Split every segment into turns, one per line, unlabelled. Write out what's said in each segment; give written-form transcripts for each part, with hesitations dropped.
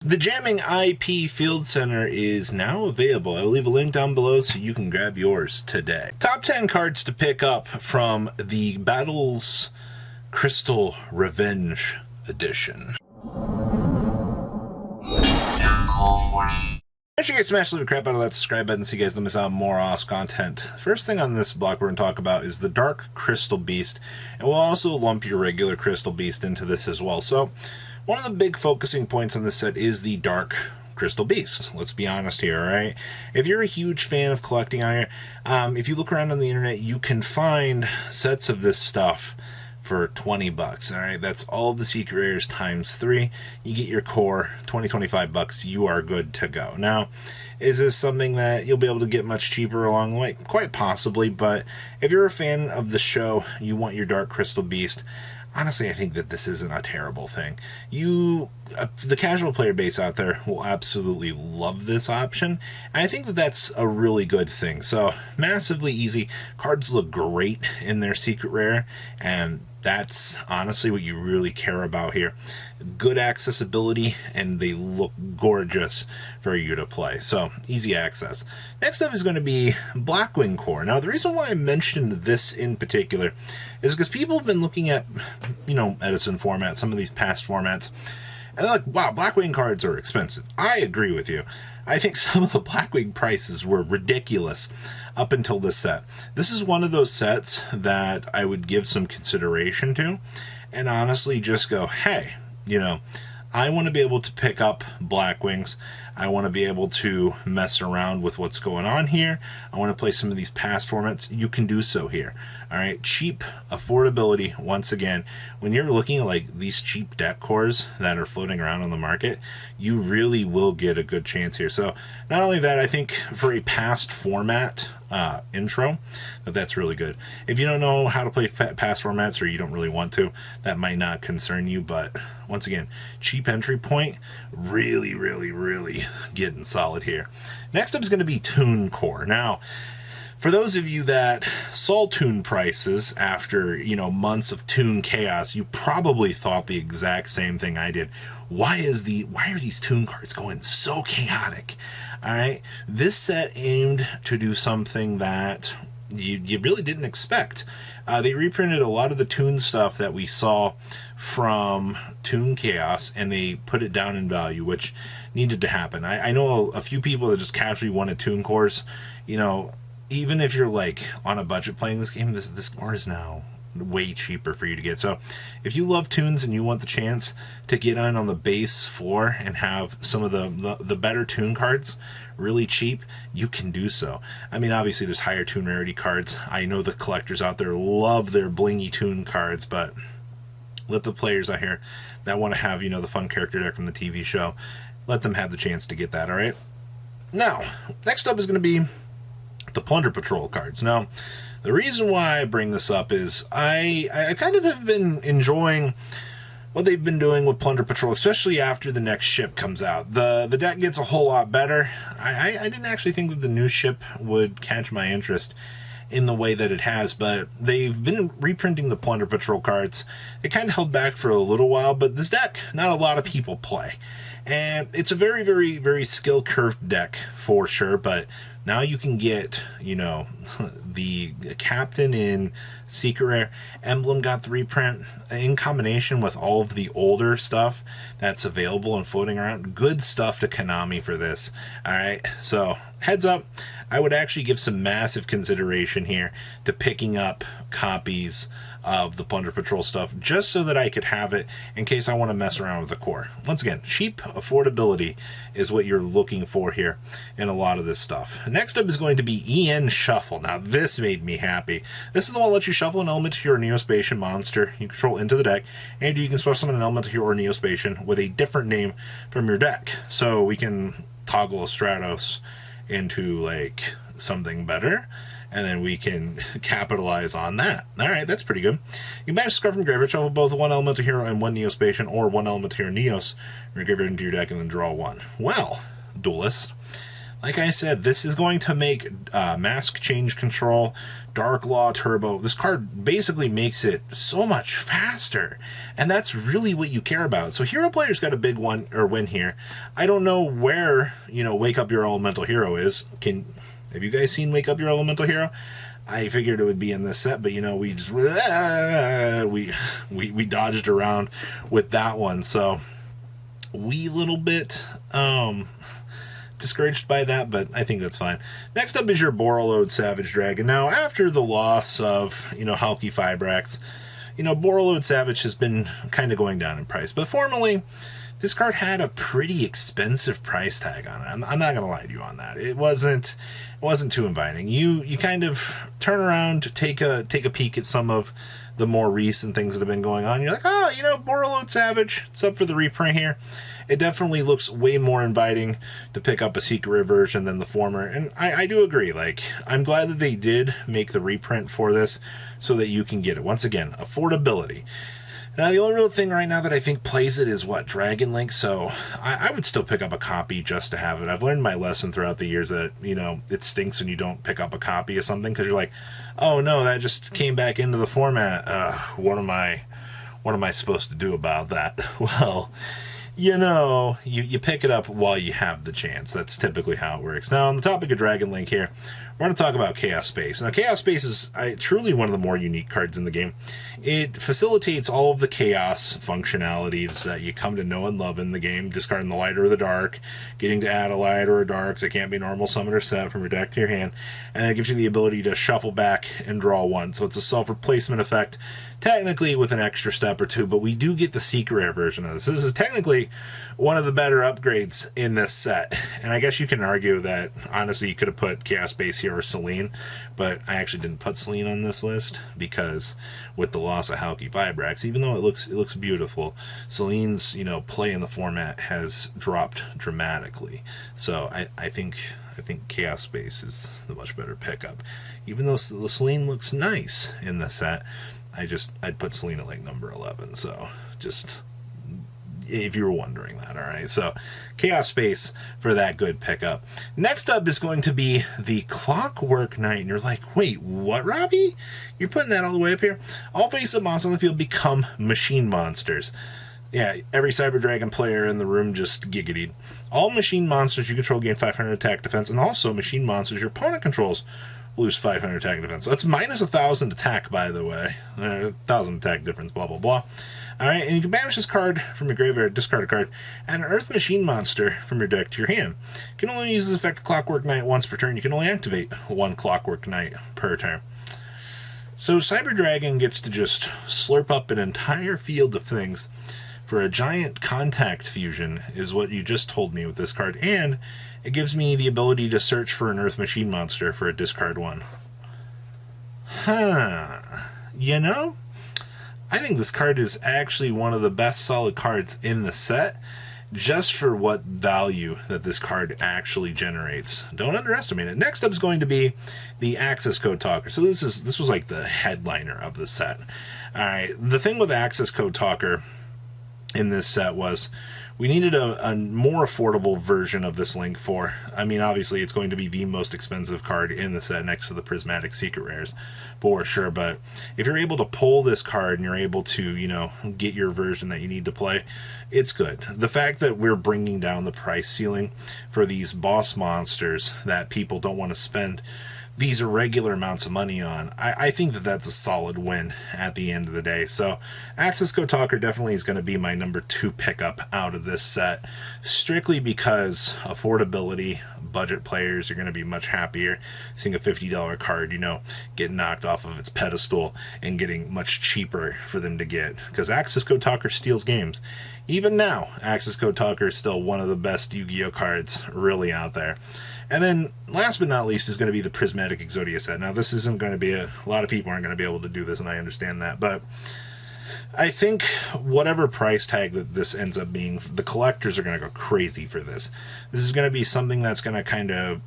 The Jamming IP Field Center is now available. I will leave a link down below so you can grab yours today. Top 10 cards to pick up from the Battles Crystal Revenge Edition. Make sure you guys smash the crap out of that subscribe button so you guys don't miss out on more awesome content. First thing on this block we're going to talk about is the Dark Crystal Beast, and we'll also lump your regular Crystal Beast into this as well. So one of the big focusing points on this set is the Dark Crystal Beast. Let's be honest here, alright? If you're a huge fan of collecting iron, if you look around on the internet, you can find sets of this stuff for 20 bucks, alright? That's all of the secret rares times 3. You get your core, 25 bucks, you are good to go. Now, is this something that you'll be able to get much cheaper along the way? Quite possibly, but if you're a fan of the show, you want your Dark Crystal Beast, honestly, I think that this isn't a terrible thing. The casual player base out there will absolutely love this option, and I think that that's a really good thing. So, massively easy. Cards look great in their secret rare, and that's honestly what you really care about here. Good accessibility, and they look gorgeous for you to play. So, easy access. Next up is going to be Blackwing Core. Now, the reason why I mentioned this in particular is because people have been looking at, Edison format, some of these past formats, and they're like, wow, Blackwing cards are expensive. I agree with you. I think some of the Blackwing prices were ridiculous up until this set. This is one of those sets that I would give some consideration to, and honestly just go, hey, I want to be able to pick up Blackwings. I want to be able to mess around with what's going on here. I want to play some of these past formats. You can do so here. All right, cheap affordability. Once again, when you're looking at like these cheap deck cores that are floating around on the market, you really will get a good chance here. So not only that, I think for a past format intro, that's really good. If you don't know how to play past formats, or you don't really want to, that might not concern you, but once again, cheap entry point, really getting solid here. Next up is going to be Toon Core. Now, for those of you that saw Toon prices after, months of Toon chaos, you probably thought the exact same thing I did. Why are these Toon cards going so chaotic? All right, this set aimed to do something that you really didn't expect. They reprinted a lot of the Toon stuff that we saw from Toon Chaos, and they put it down in value, which needed to happen. I know a few people that just casually wanted Toon cores. Even if you're like on a budget playing this game, this core is now way cheaper for you to get. So if you love Toons and you want the chance to get on the base floor and have some of the better Toon cards really cheap, you can do so. I mean, obviously there's higher Toon rarity cards. I know the collectors out there love their blingy Toon cards, but let the players out here that want to have, the fun character deck from the TV show, let them have the chance to get that, all right? Now, next up is going to be the Plunder Patrol cards. Now, the reason why I bring this up is I kind of have been enjoying what they've been doing with Plunder Patrol, especially after the next ship comes out. The deck gets a whole lot better. I didn't actually think that the new ship would catch my interest in the way that it has, but they've been reprinting the Plunder Patrol cards. It kind of held back for a little while, but this deck, not a lot of people play. And it's a very skill curved deck for sure, but now you can get, the Captain in Secret Rare. Emblem got the reprint in combination with all of the older stuff that's available and floating around. Good stuff to Konami for this. Alright, so heads up, I would actually give some massive consideration here to picking up copies of the Plunder Patrol stuff, just so that I could have it in case I want to mess around with the core. Once again, cheap affordability is what you're looking for here in a lot of this stuff. Next up is going to be EN Shuffle. Now, this made me happy. This is the one that lets you shuffle an element to your Neospatian monster you control into the deck, and you can special summon an element to your Neospatian with a different name from your deck. So we can toggle a Stratos into, like, something better, and then we can capitalize on that. Alright, that's pretty good. You can banish Scar from Graveyard, shuffle both one Elemental Hero and one Neospatian, or one Elemental Hero Neos, from your graveyard into your deck, and then draw one. Well, Duelist, Like I said, this is going to make mask change control, Dark Law Turbo. This card basically makes it so much faster, and that's really what you care about. So Hero Player's got a big win here. I don't know where, Wake Up Your Elemental Hero is. Have you guys seen Wake Up Your Elemental Hero? I figured it would be in this set, but we just we dodged around with that one. So wee little bit discouraged by that, but I think that's fine. Next up is your Borreload Savage Dragon. Now, after the loss of, Halki Fibrax, Borreload Savage has been kind of going down in price. But formerly, this card had a pretty expensive price tag on it. I'm not going to lie to you on that. It wasn't too inviting. You kind of turn around, take a peek at some of the more recent things that have been going on. You're like, Borreload Savage, it's up for the reprint here. It definitely looks way more inviting to pick up a secret rare version than the former. And I do agree. Like, I'm glad that they did make the reprint for this so that you can get it. Once again, affordability. Now, the only real thing right now that I think plays it is, Dragon Link. So I would still pick up a copy just to have it. I've learned my lesson throughout the years that, it stinks when you don't pick up a copy of something because you're like, oh no, that just came back into the format. What am I supposed to do about that? Well, you pick it up while you have the chance. That's typically how it works. Now, on the topic of Dragon Link here, we're going to talk about Chaos Space. Now, Chaos Space is truly one of the more unique cards in the game. It facilitates all of the chaos functionalities that you come to know and love in the game. Discarding the light or the dark, getting to add a light or a dark that can't be normal, summon, or set from your deck to your hand, and it gives you the ability to shuffle back and draw one. So it's a self-replacement effect, technically with an extra step or two, but we do get the secret rare version of this. This is technically one of the better upgrades in this set, and I guess you can argue that, honestly, you could have put Chaos Space here or Selene, but I actually didn't put Selene on this list because with the loss of Halki Vibrax, even though it looks beautiful, Selene's play in the format has dropped dramatically. So I think Chaos Space is the much better pickup. Even though the Selene looks nice in the set, I'd put Selene at like number 11. So just if you were wondering that, all right. So Chaos Space for that good pickup. Next up is going to be the Clockwork Knight. And you're like, wait, what, Robbie? You're putting that all the way up here? All face-up monsters on the field become machine monsters. Yeah, every Cyber Dragon player in the room just giggitied. All machine monsters you control gain 500 attack defense, and also machine monsters your opponent controls lose 500 attack defense. That's minus 1,000 attack, by the way. 1,000 attack difference, blah, blah, blah. Alright, and you can banish this card from your graveyard, discard a card, and an Earth Machine monster from your deck to your hand. You can only use this effect Clockwork Knight once per turn. You can only activate one Clockwork Knight per turn. So Cyber Dragon gets to just slurp up an entire field of things for a giant contact fusion, is what you just told me with this card, and it gives me the ability to search for an Earth Machine monster for a discard one. I think this card is actually one of the best solid cards in the set, just for what value that this card actually generates. Don't underestimate it. Next up is going to be the Access Code Talker. So this was like the headliner of the set. Alright, the thing with Access Code Talker in this set was we needed a more affordable version of this link for, obviously it's going to be the most expensive card in the set next to the Prismatic Secret Rares, for sure, but if you're able to pull this card and you're able to, get your version that you need to play, it's good. The fact that we're bringing down the price ceiling for these boss monsters that people don't want to spend these irregular amounts of money on, I think that that's a solid win at the end of the day. So Access Code Talker definitely is going to be my number 2 pickup out of this set, strictly because affordability. Budget players are going to be much happier seeing a $50 card, get knocked off of its pedestal and getting much cheaper for them to get, because Access Code Talker steals games. Even now, Access Code Talker is still one of the best Yu-Gi-Oh cards really out there. And then, last but not least, is going to be the Prismatic Exodia set. Now, this isn't going to be a lot of people aren't going to be able to do this, and I understand that, but I think whatever price tag that this ends up being, the collectors are going to go crazy for this. This is going to be something that's going to kind of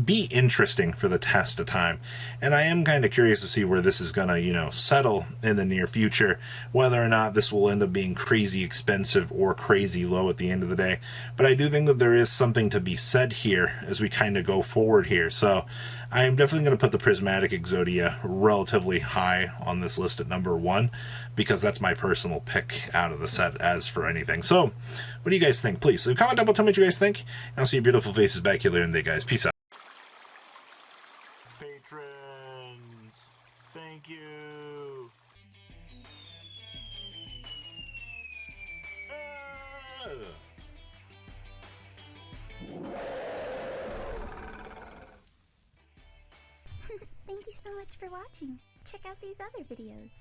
be interesting for the test of time. And I am kind of curious to see where this is going to, settle in the near future, whether or not this will end up being crazy expensive or crazy low at the end of the day. But I do think that there is something to be said here as we kind of go forward here. So I am definitely going to put the Prismatic Exodia relatively high on this list at number 1, because that's my personal pick out of the set as for anything. So, what do you guys think? Please leave a comment down below, tell me what you guys think. And I'll see your beautiful faces back here later in the day, guys. Peace out. Patrons, thank you.
Thank you so much for watching. Check out these other videos.